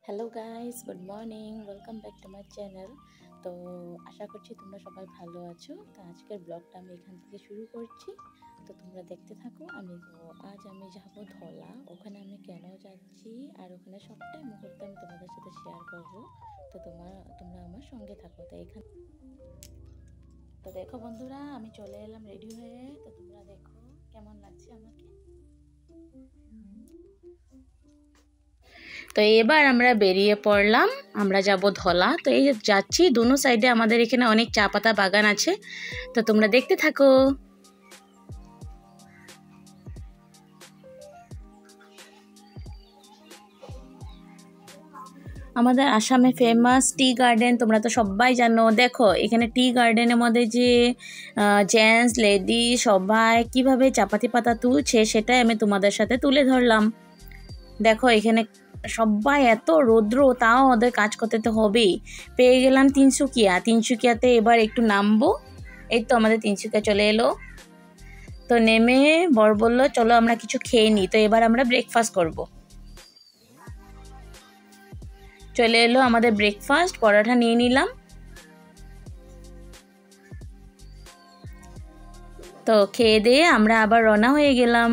Hello guys, good morning, welcome back to my channel. তো আশা করছি তোমরা সবাই ভালো আছো। তো আজকের ব্লগটা আমি এখান থেকে শুরু করছি, তো তোমরা দেখতে থাকো। আজ আমি যাব ধলা, ওখানে আমি কেন যাচ্ছি আর ওখানে সবটাই মুহূর্ত আমি তোমাদের সাথে শেয়ার করব। তো তোমরা আমার সঙ্গে থাকো। তো দেখো বন্ধুরা, আমি চলে এলাম রেডি হয়ে। তো তোমরা দেখো কেমন লাগছে আমাকে। তো এবার আমরা বেরিয়ে পড়লাম, আমরা যাব ধলা। তো এই যাচ্ছি, দুনো সাইডে আমাদের এখানে অনেক চা পাতা বাগান আছে। তো তোমরা দেখতে থাকো। আমাদের আসামে ফেমাস টি গার্ডেন, তোমরা তো সবাই জানো। দেখো এখানে টি গার্ডেনের মধ্যে যে জেন্টস লেডি সবাই কিভাবে চাপাতি পাতা তুলছে সেটাই আমি তোমাদের সাথে তুলে ধরলাম। দেখো এখানে সবাই এত রৌদ্র, তাও ওদের কাজ করতে তো হবেই। পেয়ে গেলাম তিনসুকিয়াতে এবার একটু নামবো। এই তো আমাদের তিনসুকিয়া চলে এলো। তো নেমে বর বললো চলো আমরা কিছু খেয়ে নিই। তো এবার আমরা ব্রেকফাস্ট করব। চলে এলো আমাদের ব্রেকফাস্ট, পরোটা নিয়ে নিলাম। তো খেয়ে দিয়ে আমরা আবার রওনা হয়ে গেলাম।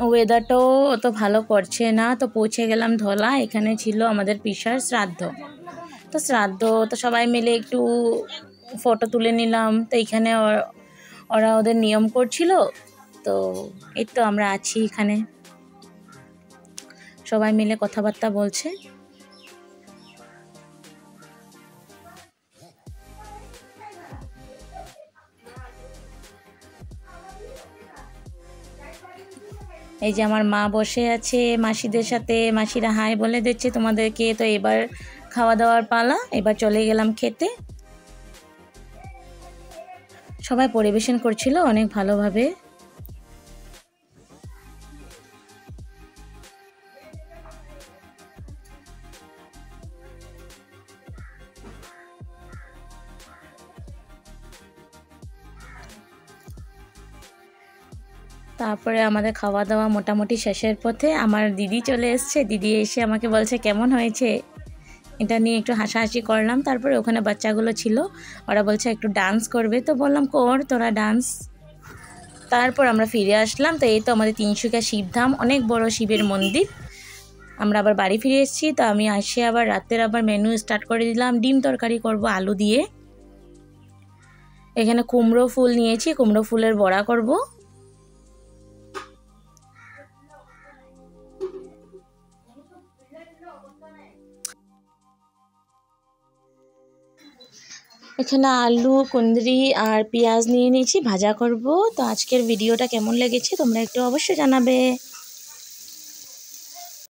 ওয়েদারটাও অত ভালো করছে না। তো পৌঁছে গেলাম ধলা। এখানে ছিল আমাদের পিসার শ্রাদ্ধ। তো শ্রাদ্ধ তো সবাই মিলে একটু ফটো তুলে নিলাম। তো এখানে ওরা ওদের নিয়ম করছিল। তো এই তো আমরা আছি এখানে, সবাই মিলে কথাবার্তা বলছে। এই যে আমার মা বসে আছে মাসিদের সাথে, মাসিরা হাই বলে দিচ্ছে তোমাদেরকে। তো এবার খাওয়া দাওয়ার পালা, এবার চলে গেলাম খেতে। সবাই পরিবেশন করছিল অনেক ভালোভাবে। তারপরে আমাদের খাওয়া দাওয়া মোটামুটি শেষের পথে আমার দিদি চলে এসছে। দিদি এসে আমাকে বলছে কেমন হয়েছে, এটা নিয়ে একটু হাসাহাসি করলাম। তারপরে ওখানে বাচ্চাগুলো ছিল, ওরা বলছে একটু ডান্স করবে। তো বললাম কর তোরা ডান্স। তারপর আমরা ফিরে আসলাম। তো এই তো আমাদের তিনসুকিয়া শিবধাম, অনেক বড় শিবের মন্দির। আমরা আবার বাড়ি ফিরে এসেছি। তো আমি আসে আবার রাতের মেনু স্টার্ট করে দিলাম। ডিম তরকারি করব আলু দিয়ে। এখানে কুমড়ো ফুল নিয়েছি, কুমড়ো ফুলের বড়া করব। এখানে আলু, কুঁদরি আর পেঁয়াজ নিয়ে নিয়েছি, ভাজা করব। তো আজকের ভিডিওটা কেমন লেগেছে তোমরা একটু অবশ্যই জানাবে।